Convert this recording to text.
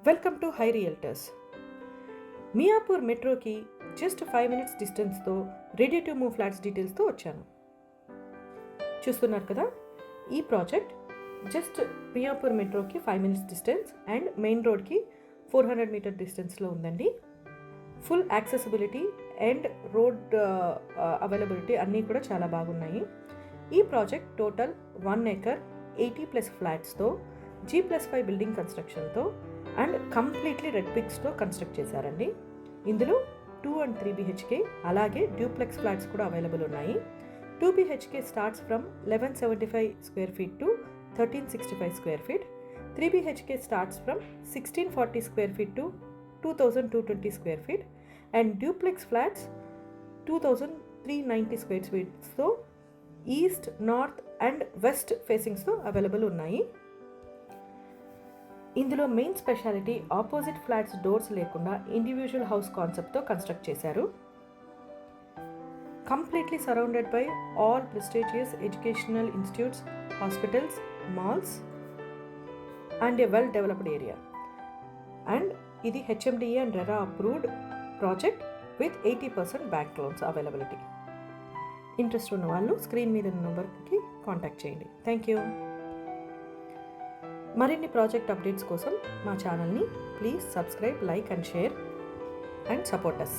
Welcome to high realtors. Miyapur మెట్రోకి just 5 minutes డిస్టెన్స్తో ready to move flats డీటెయిల్స్తో వచ్చాను. చూస్తున్నారు కదా, ఈ ప్రాజెక్ట్ జస్ట్ మియాపూర్ మెట్రోకి 5 minutes డిస్టెన్స్ అండ్ మెయిన్ రోడ్కి 400 meter డిస్టెన్స్లో ఉందండి. Full accessibility and road availability అన్నీ కూడా చాలా బాగున్నాయి. ఈ ప్రాజెక్ట్ టోటల్ 1 acre 80+ ఫ్లాట్స్తో G+5 బిల్డింగ్ కన్స్ట్రక్షన్తో అండ్ కంప్లీట్లీ రెడ్ పిక్స్తో కన్స్ట్రక్ట్ చేశారండి. ఇందులో 2 and 3 BHK అలాగే డ్యూప్లెక్స్ ఫ్లాట్స్ కూడా అవైలబుల్ ఉన్నాయి. 2 BHK starts from 1175 square feet to 1365 square feet. 3 BHK starts from 1640 square feet to 2220 square feet. And duplex flats 2390 square feetస్తో east, north and west ఫేసింగ్స్తో available ఉన్నాయి. ఇందులో main speciality opposite flats doors లేకుండా individual house కాన్సెప్ట్తో construct చేశారు. Completely surrounded by all prestigious educational institutes, hospitals, malls and a well developed area. And ఇది HMDA అండ్ RERA approved project with 80% bank loans availability. Interest ఉన్న వాళ్ళు screen మీద ఉన్న నెంబర్కి కాంటాక్ట్ చేయండి. Thank you. మరిన్ని ప్రాజెక్ట్ అప్డేట్స్ కోసం మా ఛానల్ని please subscribe, like and share and support us.